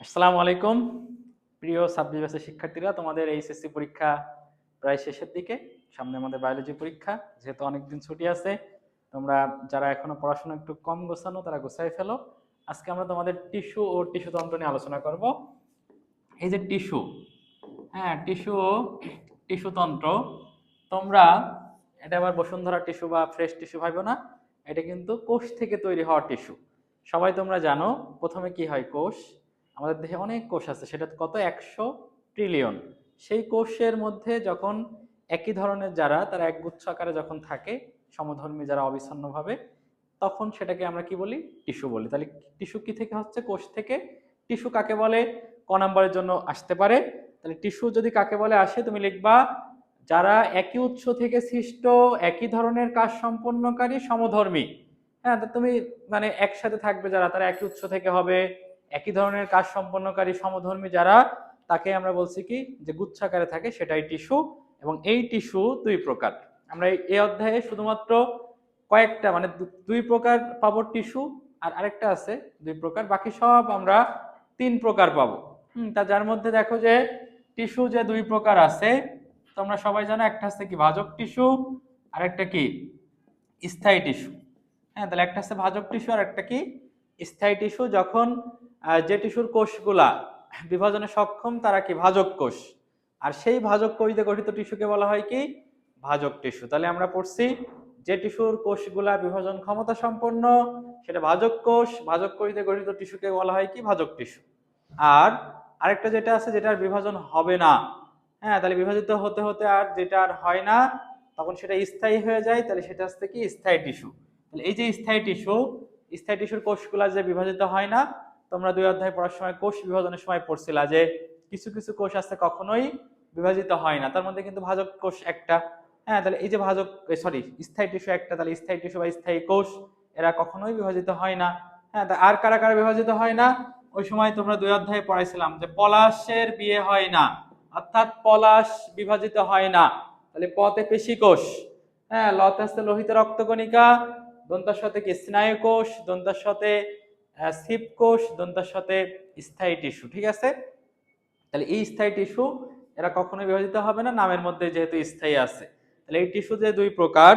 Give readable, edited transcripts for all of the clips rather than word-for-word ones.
আসসালামু আলাইকুম প্রিয় ছাব্বিশ ব্যাচের শিক্ষার্থীরা, তোমাদের এইচএসসি পরীক্ষা প্রায় শেষের দিকে। সামনে আমাদের বায়োলজি পরীক্ষা, যেহেতু অনেকদিন ছুটি আছে, তোমরা যারা এখনো পড়াশোনা একটু কম গোছানো তারা গোছাই ফেলো। আজকে আমরা তোমাদের টিস্যু ও টিস্যু তন্ত্র নিয়ে আলোচনা করব। এই যে টিস্যু, হ্যাঁ টিস্যু ও টিস্যু তন্ত্র, তোমরা এটা আবার বসুন্ধরা টিস্যু বা ফ্রেশ টিস্যু ভাইবো না। এটা কিন্তু কোষ থেকে তৈরি হওয়া টিস্যু। সবাই তোমরা জানো প্রথমে কি হয়, কোষ। আমাদের দেহে অনেক কোষ আছে, সেটা কত 100 ট্রিলিয়ন। সেই কোষের মধ্যে যখন একই ধরনের যারা তারা একগুচ্ছ আকারে যখন থাকে, সমধর্মী যারা অবিচ্ছিন্নভাবে, তখন সেটাকে আমরা কি বলি, টিস্যু বলি। তাহলে টিস্যু কি থেকে হচ্ছে, কোষ থেকে। টিস্যু কাকে বলে, ক নম্বরের জন্য আসতে পারে। তাহলে টিস্যু যদি কাকে বলে আসে, তুমি লিখবা যারা একই উৎস থেকে সৃষ্ট, একই ধরনের কাজ সম্পন্নকারী, সমধর্মী। হ্যাঁ, তো তুমি মানে একসাথে থাকবে যারা, তারা একই উৎস থেকে হবে, একই ধরনের কাজ সম্পন্নকারী, সমধর্মী যারা, তাকে আমরা বলছি কি যে গুচ্ছাকারে থাকে, সেটাই টিস্যু। এবং এই টিস্যু দুই প্রকার। আমরা এই অধ্যায়ে শুধুমাত্র কয়েকটা মানে দুই প্রকার পাবো টিস্যু, আর আরেকটা আছে দুই প্রকার, বাকি সব আমরা তিন প্রকার পাবো। তা যার মধ্যে দেখো যে টিস্যু যে দুই প্রকার আছে, তোমরা সবাই জানো, একটা হচ্ছে কি ভাজক টিস্যু, আর একটা কি স্থায়ী টিস্যু। হ্যাঁ, তাহলে একটা হচ্ছে ভাজক টিস্যু আর একটা কি স্থায়ী টিস্যু। যখন যে টিস্যুর কোষগুলা বিভাজনে সক্ষম তারা কি ভাজক কোষ, আর সেই ভাজক কোষ দিয়ে গঠিত টিস্যুকে বলা হয় কি ভাজক টিস্যু। তাহলে আমরা পড়ছি যে টিস্যুর কোষগুলা বিভাজন ক্ষমতা সম্পন্ন সেটা ভাজক কোষ, ভাজক কোষ দিয়ে গঠিত টিস্যুকে বলা হয় কি ভাজক টিস্যু। আর আরেকটা যেটা আছে যেটার বিভাজন হবে না, হ্যাঁ, তাহলে বিভাজিত হতে হতে আর যেটা আর হয় না, তখন সেটা স্থায়ী হয়ে যায়, তাহলে সেটা হচ্ছে কি স্থায়ী টিস্যু। তাহলে এই যে স্থায়ী টিস্যু, স্থায়ী টিস্যুর কোষগুলা যে বিভাজিত হয় না, তোমরা দুই অধ্যায় পড়ার সময় কোষ বিভাজনের সময় পড়ছিলা যে কিছু কিছু কোষ আছে কখনোই বিভাজিত হয় না, তার মধ্যে কিন্তু ভাজক কোষ একটা। হ্যাঁ, তাহলে এই যে ভাজক, সরি, স্থায়ী টিস্যু একটা, তাহলে স্থায়ী টিস্যু বা স্থায়ী কোষ এরা কখনোই বিভাজিত হয় না। হ্যাঁ, আর কারা কারা বিভাজিত হয় না, ওই সময় তোমরা দুই অধ্যায়ে পড়াইছিলাম যে পলাশের বিয়ে হয় না, অর্থাৎ পলাশ বিভাজিত হয় না। তাহলে পতে পেশি কোষ, হ্যাঁ, লতে হচ্ছে লোহিত রক্তকণিকা, দন্তার সাথে কি স্নায়ু কোষ, দন্তার সাথে ছিপ কোষ, দন্তার সাথে স্থায়ী টিস্যু। ঠিক আছে, তাহলে এই স্থায়ী টিস্যু এরা কখনোই বিভাজিত হবে না, নামের মধ্যে যেহেতু স্থায়ী আছে। তাহলে এই টিস্যু যে দুই প্রকার,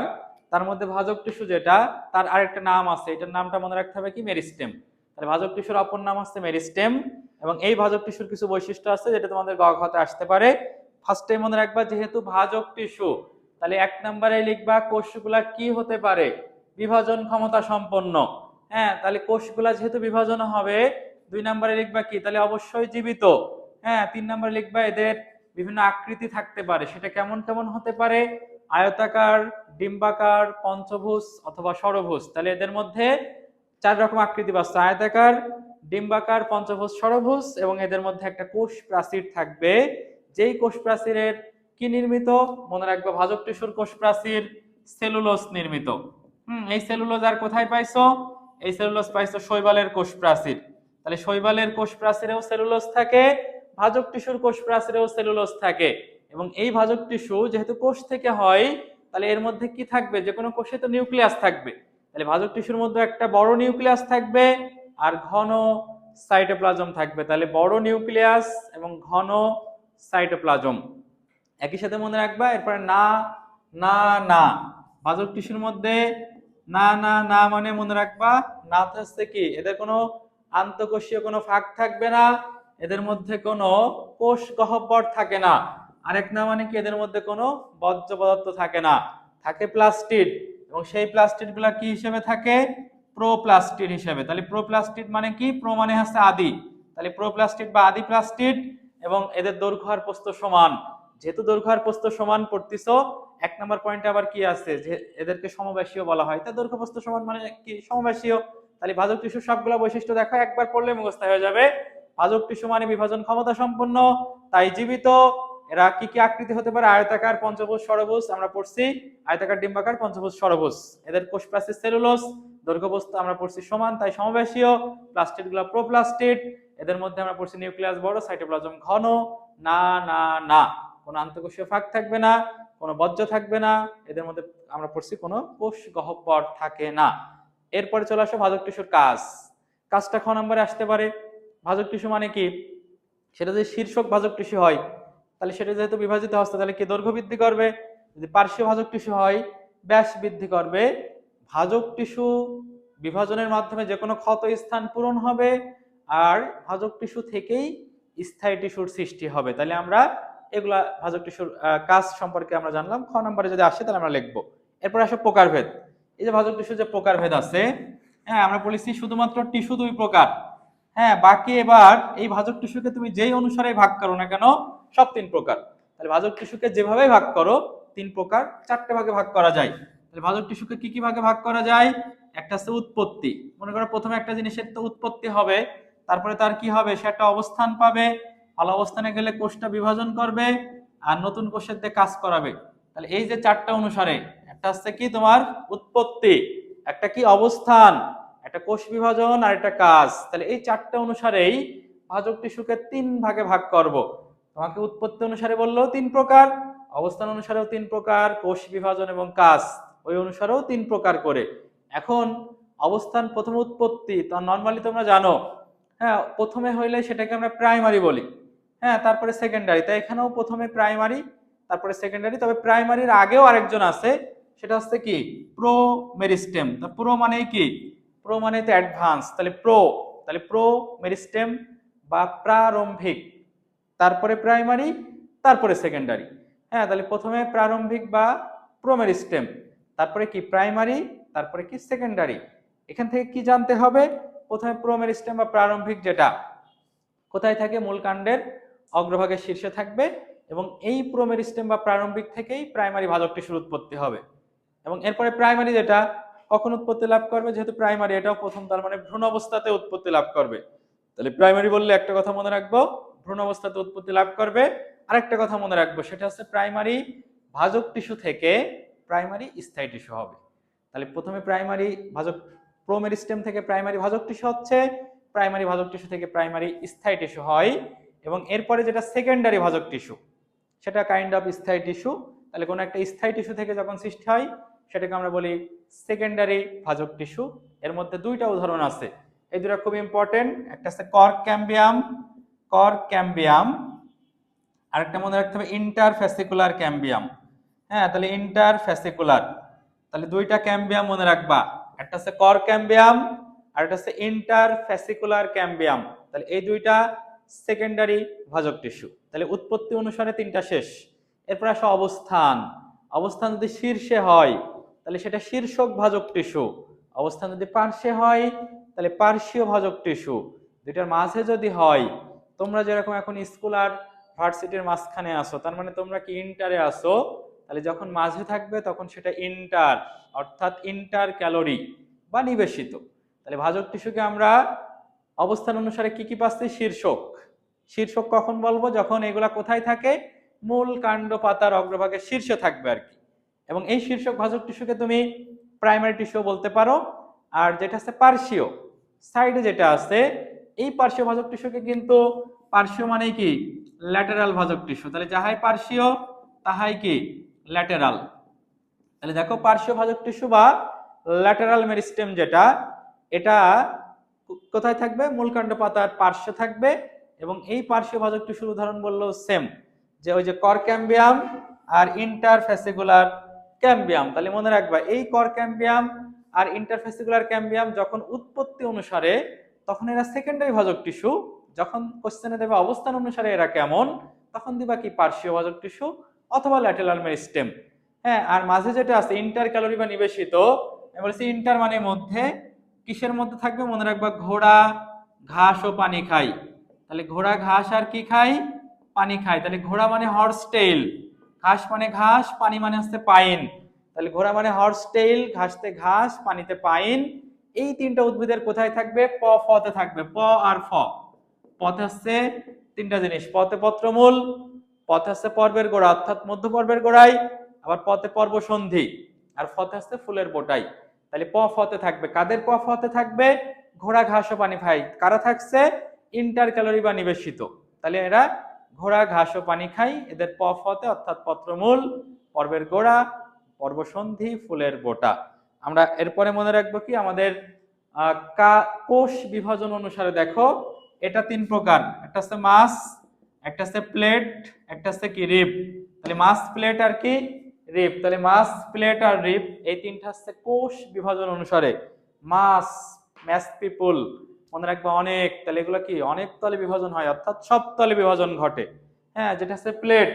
তার মধ্যে ভাজক টিস্যু যেটা, তার আরেকটা নাম আছে, এটার নামটা মনে রাখতে হবে কি মেরিস্টেম। তাহলে ভাজক টিস্যুর অপর নাম হচ্ছে মেরিস্টেম। এবং এই ভাজক টিস্যুর কিছু বৈশিষ্ট্য আছে যেটা তোমাদের গঘতে আসতে পারে। ফার্স্টে মনে রাখবা, যেহেতু ভাজক টিস্যু, তাহলে এক নম্বরে লিখবা কোষগুলা কি হতে পারে, বিভাজন ক্ষমতা সম্পন্ন। হ্যাঁ, তাহলে কোষগুলা যেহেতু বিভাজন হবে, দুই নম্বরে লিখবা কি, তাহলে অবশ্যই জীবিত। হ্যাঁ, তিন নম্বরে লিখবা এদের বিভিন্ন আকৃতি থাকতে পারে, সেটা কেমন কেমন হতে পারে, আয়তাকার, ডিম্বাকার, পঞ্চভুজ অথবা ষড়ভুজ। তাহলে এদের মধ্যে চার রকম আকৃতি পাচ্ছে, আয়তাকার, ডিম্বাকার, পঞ্চভুজ, ষড়ভুজ। এবং এদের মধ্যে একটা কোষ প্রাচীর থাকবে, যেই কোষ প্রাচীরের কি নির্মিত, মনে রাখবে ভাজক টিস্যুর কোষ প্রাচীর সেলুলোজ নির্মিত। এই সেলুলোজ আর কোথায় পাইছো, এই সেলুলোজ পাইছো শৈবালের কোষ প্রাচীর। তাহলে শৈবালের কোষ প্রাচীরেও সেলুলোজ থাকে, ভাজক টিস্যুর কোষ প্রাচীরেও সেলুলোজ থাকে। এবং এই ভাজক টিস্যু যেহেতু কোষ থেকে হয়, তাহলে এর মধ্যে কি থাকবে, যে কোনো কোষে তো নিউক্লিয়াস থাকবে। তাহলে ভাজক টিস্যুর মধ্যে একটা বড় নিউক্লিয়াস থাকবে আর ঘন সাইটোপ্লাজম থাকবে। তাহলে বড় নিউক্লিয়াস এবং ঘন সাইটোপ্লাজম একই সাথে মনে রাখবা। এরপরে না না না, ভাজক টিস্যুর মধ্যে না না না মানে মনে রাখবা, না হচ্ছে কি এদের কোনো আন্তঃকোষীয় কোনো ফাঁক থাকবে না, এদের মধ্যে কোনো কোষ গহ্বর থাকে না। আরেক না মানে কি, এদের মধ্যে কোনো বর্জ্য পদার্থ থাকে না, থাকে প্লাস্টিড। এবং সেই প্লাস্টিড গুলা কি হিসেবে থাকে, প্রোপ্লাস্টিড হিসেবে। তাহলে প্রোপ্লাস্টিড মানে কি, প্রো মানে হচ্ছে আদি, তাহলে প্রোপ্লাস্টিড বা আদি প্লাস্টিড। এবং এদের দৈর্ঘ্য আর প্রস্থ সমান। যেহেতু দৈর্ঘ্য আর প্রস্থ সমান পড়তিছো, এক নম্বর পয়েন্টে আবার কি আছে, যে এদেরকে সমবাসীয় বলা হয়। তা দৈর্ঘ্য প্রস্থ সমান মানে কি, সমবাসীয়। তাহলে ভাজক টিস্যুর সবগুলো বৈশিষ্ট্য দেখো, একবার পড়লে মুখস্থ হয়ে যাবে। ভাজক টিস্যু মানে বিভাজন ক্ষমতা সম্পন্ন, তাই জীবিত। এরা কি কি আকৃতি হতে পারে, আয়তাকার, পঞ্চভুজ, ষড়ভুজ। আমরা পড়ছি আয়তাকার, ডিম্বাকার, পঞ্চভুজ, ষড়ভুজ। এদের কোষ প্রাচীর সেলুলোজ, দৈর্ঘ্য প্রস্থ আমরা পড়ছি সমান, তাই সমবাসীয়। প্লাস্টিড গুলো প্রোপ্লাস্টিড, এদের মধ্যে আমরা পড়ছি নিউক্লিয়াস বড়, সাইটোপ্লাজম ঘন। না না না, কোনো আন্তঃকোষীয় ফাঁক থাকবে না, কোনো বর্জ্য থাকবে না, এদের মধ্যে আমরা পড়ছি কোনো কোষ গহ্বর থাকে না। এরপরে চলে আসো ভাজক টিস্যুর কাজ। কাজটা খ নম্বরে আসতে পারে। ভাজক টিস্যু মানে কি, সেটা যদি শীর্ষক ভাজক টিস্যু হয় তাহলে সেটা যেহেতু বিভাজিত হচ্ছে তাহলে কি দৈর্ঘ্য বৃদ্ধি করবে, যদি পার্শ্বীয় ভাজক টিস্যু হয় ব্যাস বৃদ্ধি করবে। ভাজক টিস্যু বিভাজনের মাধ্যমে যে কোনো ক্ষত স্থান পূরণ হবে, আর ভাজক টিস্যু থেকেই স্থায়ী টিস্যুর সৃষ্টি হবে। তাহলে আমরা এগুলা ভাজক টিস্যুর কাজ সম্পর্কে আমরা জানলাম। খ নম্বরে যদি আসে তাহলে আমরা লিখবো। এরপর আসে প্রকারভেদ। এই যে ভাজক টিস্যুর যে প্রকারভেদ আছে, হ্যাঁ আমরা বলেছি শুধুমাত্র টিস্যু দুই প্রকার, হ্যাঁ বাকি এবার এই ভাজক টিস্যুকে তুমি যেই অনুসারে ভাগ করো না কেন সব তিন প্রকার। তাহলে ভাজক টিস্যুকে যেভাবে ভাগ করো তিন প্রকার, চারটে ভাগে ভাগ করা যায়। তাহলে ভাজক টিস্যুকে কি কি ভাগে ভাগ করা যায়? একটা হচ্ছে উৎপত্তি, মনে করো প্রথমে একটা জিনিসের তো উৎপত্তি হবে, তারপরে তার কি হবে, সে একটা অবস্থান পাবে, ভালো অবস্থানে গেলে কোষটা বিভাজন করবে আর নতুন কোষের দিয়ে কাজ করাবে। তাহলে এই যে চারটা অনুসারে, একটা হচ্ছে কি তোমার উৎপত্তি, একটা কি অবস্থান, একটা কোষ বিভাজন আর একটা কাজ। তাহলে এই চারটা অনুসারেই ভাজক টিস্যুকে তিন ভাগে ভাগ করব। তোমাকে উৎপত্তি অনুসারে বললো তিন প্রকার, অবস্থান অনুসারেও তিন প্রকার, কোষ বিভাজন এবং কাজ ওই অনুসারেও তিন প্রকার করে। এখন অবস্থান প্রথম উৎপত্তি তো নরমালি তোমরা জানো, হ্যাঁ প্রথমে হইলে সেটাকে আমরা প্রাইমারি বলি, হ্যাঁ তারপরে সেকেন্ডারি। তাই এখানেও প্রথমে প্রাইমারি তারপরে সেকেন্ডারি, তবে প্রাইমারির আগেও আরেকজন আছে, সেটা হচ্ছে কি প্রো মেরিস্টেম। তা প্রো মানে কি, প্রো মানে তো অ্যাডভান্স, তাহলে প্রো, তাহলে প্রো মেরিস্টেম বা প্রারম্ভিক, তারপরে প্রাইমারি, তারপরে সেকেন্ডারি। হ্যাঁ তাহলে প্রথমে প্রারম্ভিক বা প্রোমেরিস্টেম, তারপরে কি প্রাইমারি, তারপরে কি সেকেন্ডারি। এখান থেকে কি জানতে হবে, প্রথমে প্রোমেরিস্টেম বা প্রারম্ভিক যেটা কোথায় থাকে, মূল কাণ্ডের অগ্রভাগের শীর্ষে থাকবে, এবং এই প্রোমেরিস্টেম বা প্রারম্ভিক থেকেই প্রাইমারি ভাজক টিস্যুর উৎপত্তি হবে। এবং এরপরে প্রাইমারি যেটা কখন উৎপত্তি লাভ করবে, যেহেতু প্রাইমারি এটাও প্রথম, তার মানে ভ্রূণ অবস্থাতে উৎপত্তি লাভ করবে। তাহলে প্রাইমারি বললে একটা কথা মনে রাখবো, ভ্রূণ অবস্থাতে উৎপত্তি লাভ করবে। আরেকটা কথা মনে রাখবো, সেটা হচ্ছে প্রাইমারি ভাজক টিস্যু থেকে প্রাইমারি স্থায়ী টিস্যু হবে। তাহলে প্রথমে প্রাইমারি ভাজক, প্রোমেরিস্টেম থেকে প্রাইমারি ভাজক টিস্যু হচ্ছে, প্রাইমারি ভাজক টিস্যু থেকে প্রাইমারি স্থায়ী টিস্যু হয়, এবং এরপরে যেটা সেকেন্ডারি ভাজক টিস্যু সেটা কাইন্ড অফ স্থায়ী টিস্যু। তাহলে কোনো একটা স্থায়ী টিস্যু থেকে যখন সৃষ্টি হয় সেটাকে আমরা বলি সেকেন্ডারি ভাজক টিস্যু। এর মধ্যে দুইটা উদাহরণ আছে, এই দুটো খুব ইম্পর্টেন্ট, একটা হচ্ছে কর্ক ক্যাম্বিয়াম, কর্ক ক্যাম্বিয়াম, আরেকটা মনে রাখতে হবে ইন্টারফ্যাসিকুলার ক্যাম্বিয়াম। হ্যাঁ তাহলে ইন্টারফ্যাসিকুলার, তাহলে দুইটা ক্যাম্বিয়াম মনে রাখবা, একটা হচ্ছে কর্ক ক্যাম্বিয়াম আর একটা হচ্ছে ইন্টারফ্যাসিকুলার ক্যাম্বিয়াম। তাহলে এই দুইটা সেকেন্ডারি ভাজক টিস্যু। তাহলে উৎপত্তি অনুসারে তিনটা শেষ। এরপর আসে অবস্থান। অবস্থান যদি শীর্ষে হয় তাহলে সেটা শীর্ষক ভাজক টিস্যু, অবস্থান যদি পার্শ্বে হয় তাহলে পার্শ্বীয় ভাজক টিস্যু। দুইটার মাঝে যদি হয়, তোমরা যেরকম এখন স্কুল আর ভার্সিটির মাঝখানে আসো, তার মানে তোমরা কি ইন্টারে আসো, তাহলে যখন মাঝে থাকবে তখন সেটা ইন্টার, অর্থাৎ ইন্টার ক্যালোরি বা নিবেশিত। তাহলে ভাজক টিস্যুকে আমরা অবস্থান অনুসারে কি কি পাচ্ছি, শীর্ষক। শীর্ষক কখন বলবো, যখন এগুলা কোথায় থাকে, মূল কাণ্ড পাতার অগ্রভাগের শীর্ষে থাকবে আর কি। এবং এই শীর্ষক ভাজক টিস্যুকে তুমি প্রাইমারি টিস্যু বলতে পারো। আর যেটা আছে পার্শ্বীয় সাইডে যেটা আছে, এই পার্শ্বীয় ভাজক টিস্যুকে কিন্তু, পার্শ্বীয় মানে কি ল্যাটেরাল ভাজক টিস্যু, তাহলে যাহাই পার্শ্বীয় তাহাই কি ল্যাটেরাল। তাহলে দেখো পার্শ্বীয় ভাজক টিস্যু বা ল্যাটেরাল মেরিস্টেম যেটা, এটা কোথায় থাকবে, মূলকাণ্ড পাতার পার্শ্বে থাকবে। এবং এই পার্শ্বীয় ভাজক টিস্যুর উদাহরণ বললো সেম, যে ওই যে কর ক্যাম্বিয়াম আর ইন্টারফ্যাসিকুলার ক্যাম্বিয়াম। তাহলে মনে রাখবা এই কর ক্যাম্বিয়াম আর ইন্টারফ্যাসিকুলার ক্যাম্বিয়াম যখন উৎপত্তি অনুসারে তখন এরা সেকেন্ডারি ভাজক টিস্যু, যখন কোশ্চেনে দেবে অবস্থান অনুসারে এরা কেমন, তখন দিবা কি পার্শ্বীয় ভাজক টিস্যু অথবা ল্যাটেরাল মেরিস্টেম। হ্যাঁ আর মাঝে যেটা আছে ইন্টার ক্যালোরি বা নিবেশিত, আমি বলছি ইন্টার মানে মধ্যে, কিসের মধ্যে থাকবে, মনে রাখবা ঘোড়া ঘাস ও পানি খায়। তাহলে ঘোড়া ঘাস আর কি খায়, পানি খায়। তাহলে ঘোড়া মানে হর্স টেইল, ঘাস মানে ঘাস, পানি মানে হচ্ছে পাইন। তাহলে ঘোড়া মানে হর্স টেইল, ঘাসতে ঘাস, পানিতে পাইন। এই তিনটা উদ্ভিদের কোথায় থাকবে, প ফতে থাকবে, প আর ফ। পথে হচ্ছে তিনটা জিনিস, পথে পত্রমূল, পথে হচ্ছে পর্বের গোড়া অর্থাৎ মধ্য পর্বের গোড়ায়, আবার পথে পর্ব সন্ধি, আর ফতে হচ্ছে ফুলের বোটাই। তাহলে প ফতে থাকবে, কাদের প ফতে থাকবে, ঘোড়া ঘাস ও পানি খায়। কারা থাকছে, ইন্টার ক্যালোরি বা নিবেশিত। তাহলে এরা ঘোড়া ঘাস ও পানি খায়, এদের প ফতে অর্থাৎ পত্রমূল, পর্বের গোড়া, পর্বসন্ধি, ফুলের বোটা। আমরা এরপরে মনে রাখবো কি, আমাদের কোষ বিভাজন অনুসারে দেখো এটা তিন প্রকার, একটা হচ্ছে মাস, একটা হচ্ছে প্লেট, একটা হচ্ছে কি রিব। তাহলে মাস, প্লেট আর কি রিব। তাহলে মাস, প্লেট আর রিব এই তিনটা হচ্ছে কোষ বিভাজন অনুসারে মাস, ম্যাস পিপল, মনে রাখবা অনেক, তাহলে এগুলো কি অনেক তলে বিভাজন হয়, অর্থাৎ সব তলে বিভাজন ঘটে। হ্যাঁ, যেটা হচ্ছে প্লেট,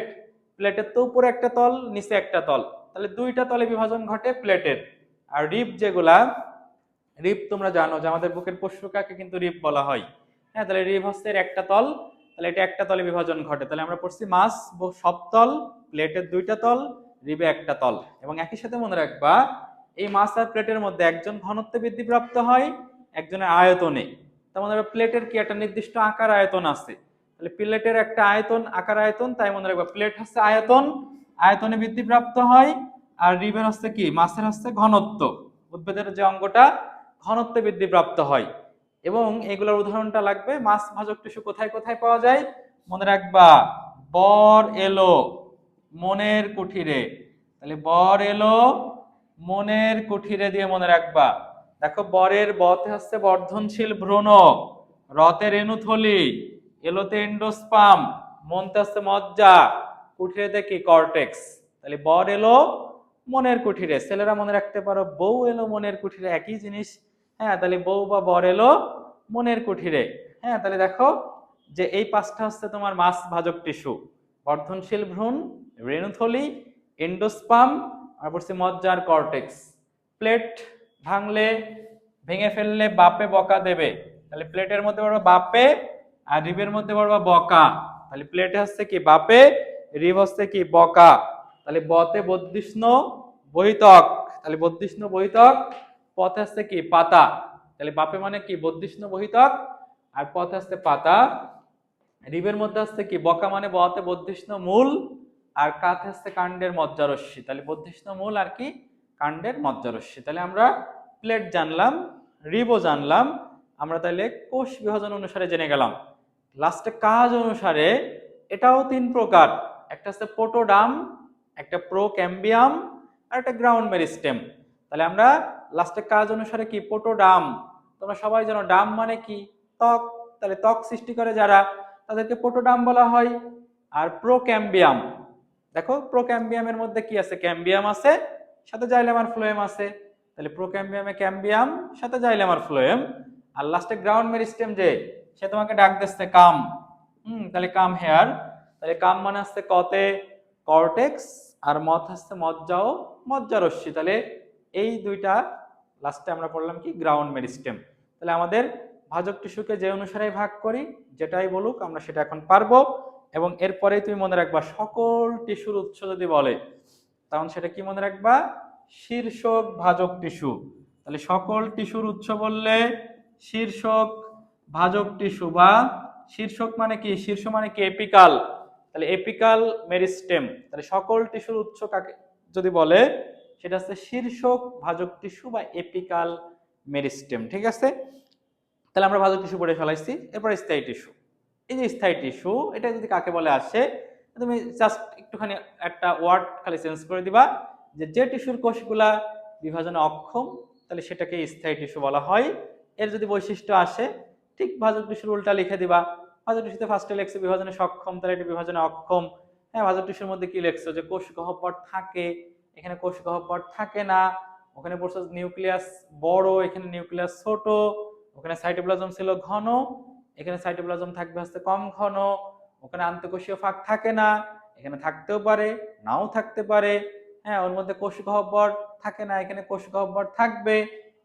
প্লেটের তো উপরে একটা তল নিচে একটা তল, তাহলে দুইটা তলে বিভাজন ঘটে প্লেটের। আর রিব যেগুলা, রিব তোমরা জানো যে আমাদের বুকের পশ্চকাকে কিন্তু রিব বলা হয়। হ্যাঁ, তাহলে রিব হচ্ছে এর একটা তল, তাহলে এটা একটা তলে বিভাজন ঘটে। তাহলে আমরা পড়ছি মাস সব তল, প্লেটের দুইটা তল, রিবে একটা তল। এবং একই সাথে মনে রাখবা এই মাস আর প্লেটের মধ্যে একজন ঘনত্বে বৃদ্ধি প্রাপ্ত হয়, একজনের আয়তনে। তার মনে রাখবা প্লেটের কি একটা নির্দিষ্ট আকার আয়তন আছে, তাহলে প্লেটের একটা আয়তন আকার আয়তন, তাই মনে রাখবা প্লেট হচ্ছে আয়তন, আয়তনে বৃদ্ধি প্রাপ্ত হয়। আর রিবের হচ্ছে কি, মাসের হচ্ছে ঘনত্ব, উদ্ভিদের যে অঙ্গটা ঘনত্বে বৃদ্ধি প্রাপ্ত হয়। এবং এগুলোর উদাহরণটা লাগবে, মাছ ভাজক টিস্যু কোথায় কোথায় পাওয়া যায় মনে রাখবা, বর এলো মনের কুঠিরে। তাহলে বর এলো মনের কুঠিরে দিয়ে মনে রাখবা। দেখো বরের বতে হচ্ছে বর্ধনশীল ভ্রূণ, রতে রেণুথলি, এলোতে এন্ডোস্পার্ম, মনতে হচ্ছে মজ্জা, কুঠিরেতে কি কর্টেক্স। তাহলে বর এলো মনের কুঠিরে, ছেলেরা মনে রাখতে পারো বউ এলো মনের কুঠিরে, একই জিনিস। হ্যাঁ, তাহলে বউ বা বর এলো মনের কুঠিরে। হ্যাঁ, তাহলে দেখো যে এই পাঁচটা হচ্ছে তোমার মাছ ভাজক টিস্যু, বর্ধনশীল ভ্রূণ, রেণুথলি, এন্ডোস্পার্ম, আর বলছি মজ্জার কর্টেক্স। প্লেট ভাঙলে, ভেঙে ফেললে বাপে বকা দেবে, তাহলে প্লেটের মধ্যে পড়বা বাপে, আর রিবের মধ্যে পড়বা বকা। তাহলে প্লেটে হচ্ছে কি বাপে, রিব হচ্ছে কি বকা। তাহলে বতে বদ্ধিষ্ণু বহিতক, তাহলে বদ্ধিষ্ণু বহিতক, পথে হচ্ছে কি পাতা। তাহলে বাপে মানে কি বদ্ধিষ্ণু বহিতক, আর পথে হচ্ছে পাতা। রিবের মধ্যে হচ্ছে কি বকা মানে বতে বদ্ধিষ্ণু মূল, আর কাতে হচ্ছে কাণ্ডের মজ্জারস্যি। তাহলে বদ্ধিষ্ণু মূল আর কি কাণ্ডের মজ্জারস্যি। তাহলে আমরা প্লেট জানলাম, রিবও জানলাম, আমরা তাহলে কোষ বিভাজন অনুসারে জেনে গেলাম। লাস্টে কাজ অনুসারে এটাও তিন প্রকার, একটা হচ্ছে পোটোডাম, একটা প্রোক্যাম্বিয়াম, আর একটা গ্রাউন্ড মেরিস্টেম। তাহলে আমরা লাস্টে কাজ অনুসারে কি পোটোডাম, তোমরা সবাই জানো ডাম মানে কি ত্বক, তাহলে ত্বক সৃষ্টি করে যারা তাদেরকে পোটোডাম বলা হয়। আর প্রোক্যাম্বিয়াম, দেখো প্রোক্যাম্বিয়ামের মধ্যে কি আছে, ক্যাম্বিয়াম আছে, সাথে জাইলেম আর ফ্লোয়েম আছে। তাহলে প্রোক্যাম্বিয়ামে ক্যাম্বিয়াম, সাথে জাইলেম আর ফ্লোয়েম। আর লাস্টে গ্রাউন্ড মেরিস্টেম যে, সে তোমাকে ডাক দিচ্ছে কাম। তাহলে কাম হেয়ার। তাহলে কাম মানে হচ্ছে কতে কর্টেক্স, আর মত হচ্ছে মজ্জা ও মজ্জারস্যি। তাহলে এই দুইটা লাস্টে আমরা পড়লাম কি গ্রাউন্ড মেরিস্টেম। তাহলে আমাদের ভাজক টিস্যুকে যে অনুসারে ভাগ করি, যেটাই বলুক আমরা সেটা এখন পারবো। এবং এরপরেই তুমি মনে রাখবা সকল টিস্যুর উৎস যদি বলে, তখন সেটা কি মনে রাখবা, শীর্ষক ভাজক টিস্যু। তাহলে সকল টিস্যুর উৎস বললে শীর্ষক ভাজক টিস্যু, বা শীর্ষক মানে কি, শীর্ষ মানে কি এপিকাল, তাহলে এপিকাল মেরিস্টেম। তাহলে সকল টিস্যুর উৎস কাকে যদি বলে, সেটা হচ্ছে শীর্ষক ভাজক টিস্যু বা এপিকাল মেরিস্টেম। ঠিক আছে, তাহলে আমরা ভাজক টিস্যু পড়ে ফেলাইছি। এরপর স্থায়ী টিস্যু। এই যে স্থায়ী টিস্যু, এটা যদি কাকে বলে আসে, তুমি জাস্ট একটুখানি একটা ওয়ার্ড খালি চেঞ্জ করে দিবা, যে টিস্যুর কোষগুলা বিভাজনে অক্ষম, তাহলে সেটাকে স্থায়ী টিস্যু বলা হয়। এর যদি বৈশিষ্ট্য আসে, ঠিক ভাজক টিস্যুর উল্টা লিখে দিবা। ভাজক টিস্যুতে ফার্স্টে লেখছে বিভাজনে সক্ষম, তাহলে এটা বিভাজনে অক্ষম। হ্যাঁ, ভাজক টিস্যুর মধ্যে কি লেখছো, যে কোষ গহ্বর থাকে, এখানে কোষ গহ্বর থাকে না। ওখানে বলছো নিউক্লিয়াস বড়, এখানে নিউক্লিয়াস ছোট। ওখানে সাইটোপ্লাজম ছিল ঘন, এখানে সাইটোপ্লাজম থাকবে হচ্ছে কম ঘন। ওখানে আন্তঃকোষীয় ফাঁক থাকে না, এখানে থাকতেও পারে নাও থাকতে পারে। হ্যাঁ, ওর মধ্যে কোষ গহ্বর থাকে না, এখানে কোষ গহ্বর থাকবে।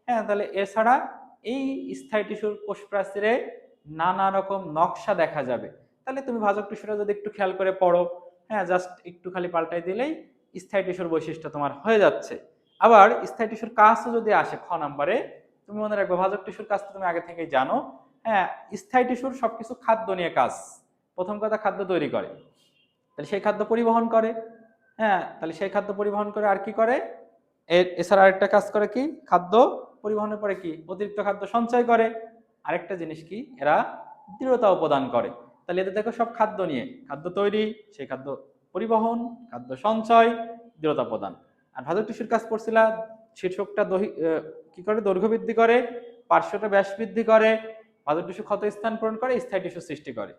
হ্যাঁ, তাহলে এছাড়া এই স্থায়ী টিস্যুর কোষ প্রাচীরে নানা রকম নকশা দেখা যাবে। তাহলে তুমি ভাজক টিস্যুটা যদি একটু খেয়াল করে পড়ো, হ্যাঁ, জাস্ট একটু খালি পাল্টাই দিলেই স্থায়ী টিস্যুর বৈশিষ্ট্য তোমার হয়ে যাচ্ছে। আবার স্থায়ী টিস্যুর কাজও যদি আসে খ নাম্বারে, তুমি মনে রাখবে ভাজক টিস্যুর কাজ তো তুমি আগে থেকেই জানো। হ্যাঁ, স্থায়ী টিস্যুর সবকিছু খাদ্য নিয়ে কাজ। প্রথম কথা, খাদ্য তৈরি করে, তাহলে সেই খাদ্য পরিবহন করে। হ্যাঁ, তাহলে সেই খাদ্য পরিবহন করে আর কি করে, এছাড়া আরেকটা কাজ করে কি, খাদ্য পরিবহনের পরে কি অতিরিক্ত খাদ্য সঞ্চয় করে। আরেকটা জিনিস কি, এরা দৃঢ়তাও প্রদান করে। তাহলে এদের দেখো সব খাদ্য নিয়ে, খাদ্য তৈরি, সেই খাদ্য পরিবহন, খাদ্য সঞ্চয়, দৃঢ়তা প্রদান। আর ভাজক টিস্যুর কাজ করছিলা, শীর্ষকটা কি করে দৈর্ঘ্য বৃদ্ধি করে, পার্শ্বটা ব্যাস বৃদ্ধি করে, ভাজক টিস্যু ক্ষত স্থান পূরণ করে, স্থায়ী টিস্যু সৃষ্টি করে।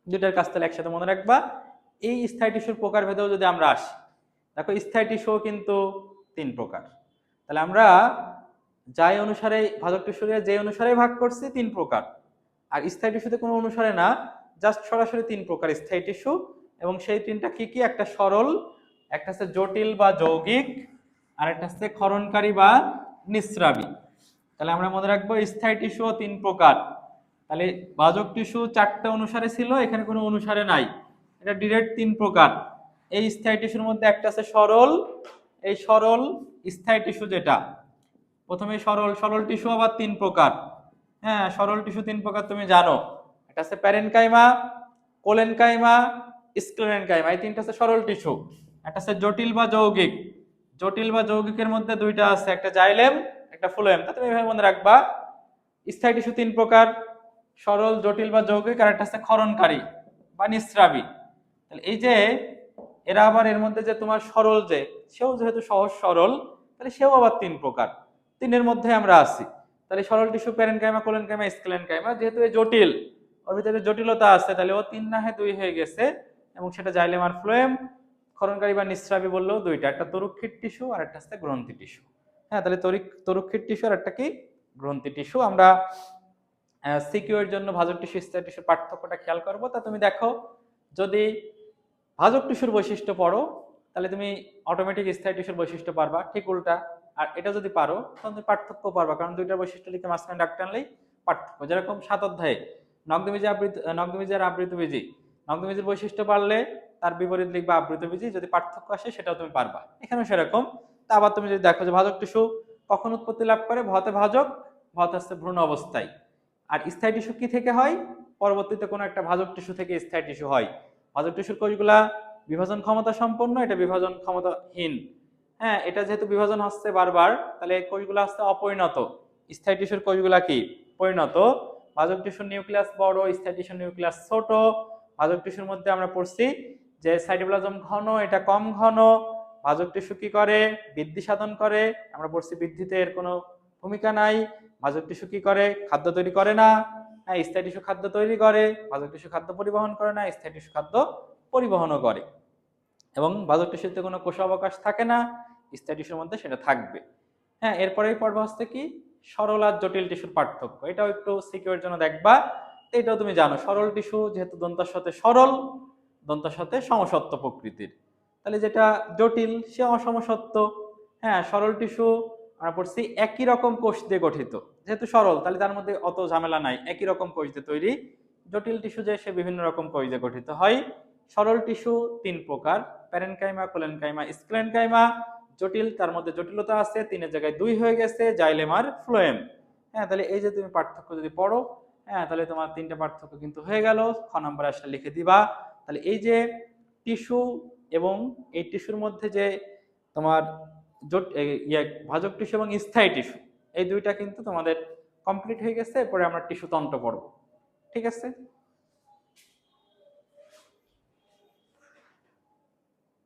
দুইটার কাজ তাহলে একসাথে মনে রাখবা। এই স্থায়ী টিস্যুর প্রকারভেদেও যদি আমরা আসি, দেখো স্থায়ী টিস্যুও কিন্তু 3 প্রকার। তাহলে আমরা যাই অনুসারে ভাজক টিস্যুরে যে অনুসারে ভাগ করছি 3 প্রকার, আর স্থায়ী টিস্যুতে কোনো অনুসারে না, জাস্ট সরাসরি 3 প্রকার স্থায়ী টিস্যু। এবং সেই তিনটা কি কি? একটা সরল, একটা হচ্ছে জটিল বা যৌগিক, আর একটা হচ্ছে ক্ষরণকারী বা নিঃস্রাবী। তাহলে আমরা মনে রাখবো স্থায়ী টিস্যুও 3 প্রকার। তাহলে ভাজক টিস্যু 4টা অনুসারে ছিল, এখানে কোনো অনুসারে নাই, এটা ডিরেক্ট 3 প্রকার। এই স্থায়ী টিস্যুর মধ্যে একটা আছে সরল, এই সরল স্থায়ী টিস্যু যেটা, প্রথমে সরল টিস্যু আবার 3 প্রকার। হ্যাঁ, সরল টিস্যু 3 প্রকার তুমি জানো, একটা আছে প্যারেনকাইমা, কোলেনকাইমা, স্ক্লেরেনকাইমা, এই তিনটা আছে সরল টিস্যু। একটা আছে জটিল বা যৌগিক, জটিল বা যৌগিকের মধ্যে দুইটা আছে, একটা জাইলেম একটা ফ্লোয়েম। তা তুমি এভাবে মনে রাখবা, স্থায়ী টিস্যু 3 প্রকার, সরল, জটিল বা যৌগিক, আর একটা আছে ক্ষরণকারী বা নিঃস্রাবী। তাহলে এই যে এরা আবার এর মধ্যে যে তোমার সরল, যে সেও যেহেতু সহজ সরল, তাহলে সেও আবার 3 প্রকার, 3-এর মধ্যে আমরা আছি। তাহলে সরল টিস্যু প্যারেনকাইমা, কোলেনকাইমা, স্ক্লেরেনকাইমা, যেহেতু এই জটিল, ওর ভিতরে জটিলতা আছে, তাহলে ও 3 না হয়ে 2 হয়ে গেছে, এবং সেটা জাইলেম আর ফ্লোয়েম। ক্ষরণকারী বা নিঃস্রাবী বললেও দুইটা, একটা তরুক্ষীর টিস্যু আর একটা হচ্ছে গ্রন্থি টিস্যু। হ্যাঁ, তাহলে তরুক্ষীর টিস্যু আর একটা কি? গ্রন্থি টিস্যু। আমরা সিকিউ এর জন্য ভাজক টিস্যু স্থায়ী টিস্যুর পার্থক্যটা খেয়াল করবো। তা তুমি দেখো, যদি ভাজক টিস্যুর বৈশিষ্ট্য পড়ো, তাহলে তুমি অটোমেটিক স্থায়ী টিস্যুর বৈশিষ্ট্য পারবা, ঠিক উল্টা। আর এটা যদি পারো, তাহলে তুমি পার্থক্য পারবা, কারণ দুইটার বৈশিষ্ট্য লিখে মাঝখানে ডাক টানলেই পার্থক্য। যেরকম 7 অধ্যায়ে নগ্নবীজি আর আবৃতবীজি, নগ্নবীজির বৈশিষ্ট্য পারলে তার বিপরীত লিখবা আবৃতবীজি, যদি পার্থক্য আসে সেটাও তুমি পারবা। এখানেও সেরকম। তা আবার তুমি যদি দেখো যে ভাজক টিস্যু কখন উৎপত্তি লাভ করে, ভতে ভাজক, ভত হচ্ছে ভ্রূণ অবস্থায়। আর স্থায়ী টিস্যু কি থেকে হয়? পরবর্তীতে কোনো একটা ভাজক টিস্যু থেকে স্থায়ী টিস্যু হয়। ভাজক টিস্যুর কোষগুলা বিভাজন ক্ষমতা সম্পন্ন, এটা বিভাজন ক্ষমতাহীন। হ্যাঁ, এটা যেহেতু বিভাজন হচ্ছে বারবার, তাহলে এই কোষগুলো হচ্ছে অপরিণত। স্থায়ী টিস্যুর কোষগুলা কি? পরিণত। ভাজক টিস্যুর নিউক্লিয়াস বড়, স্থায়ী টিস্যুর নিউক্লিয়াস ছোট। ভাজক টিস্যুর মধ্যে আমরা পড়ছি যে সাইটোপ্লাজম ঘন, এটা কম ঘন। ভাজক টিস্যু কি করে? বৃদ্ধি সাধন করে। আমরা পড়ছি বৃদ্ধিতে এর কোনো ভূমিকা নাই। ভাজক টিস্যু কি করে? খাদ্য তৈরি করে না। হ্যাঁ, স্থায়ী টিস্যু খাদ্য তৈরি করে, ভাজক টিস্যু খাদ্য পরিবহন করে না, স্থায়ী টিস্যু খাদ্য পরিবহনও করে। এবং ভাজক টিস্যুতে কোনো কোষ অবকাশ থাকে না, স্থায়ী টিস্যুর মধ্যে সেটা থাকবে। হ্যাঁ, এরপরেই পর্ব হচ্ছে কি? সরল আর জটিল টিস্যুর পার্থক্য। এটাও একটু সিকিউর জন্য দেখবা। এটাও তুমি জানো, সরল টিস্যু যেহেতু দন্তার সাথে সরল, দন্তার সাথে সমসত্ব প্রকৃতির, তাহলে যেটা জটিল সে অসমসত্ব। হ্যাঁ, সরল টিস্যু আমরা পড়ছি একই রকম কোষ দিয়ে গঠিত, যেহেতু সরল তাহলে তার মধ্যে অত ঝামেলা নাই, একই রকম কোষ দিয়ে তৈরি। জটিল টিস্যু যে সে বিভিন্ন রকম কোষ দিয়ে গঠিত হয়। সরল টিস্যু 3 প্রকার, প্যারেনকাইমা, কোলেনকাইমা, স্ক্লেরেনকাইমা। জটিল, তার মধ্যে জটিলতা আছে, 3-এর জায়গায় 2 হয়ে গেছে, জাইলেম আর ফ্লোয়েম। হ্যাঁ, তাহলে এই যে তুমি পার্থক্য যদি পড়ো, হ্যাঁ, তাহলে তোমার 3টা পার্থক্য কিন্তু হয়ে গেল। খ নম্বরে আসলে লিখে দিবা। তাহলে এই যে টিস্যু, এবং এই টিস্যুর মধ্যে যে তোমার ভাজক টিস্যু এবং স্থায়ী টিস্যু, এই দুইটা কিন্তু তোমাদের কমপ্লিট হয়ে গেছে। এরপরে আমরা টিস্যু তন্ত্র পড়ব। ঠিক আছে?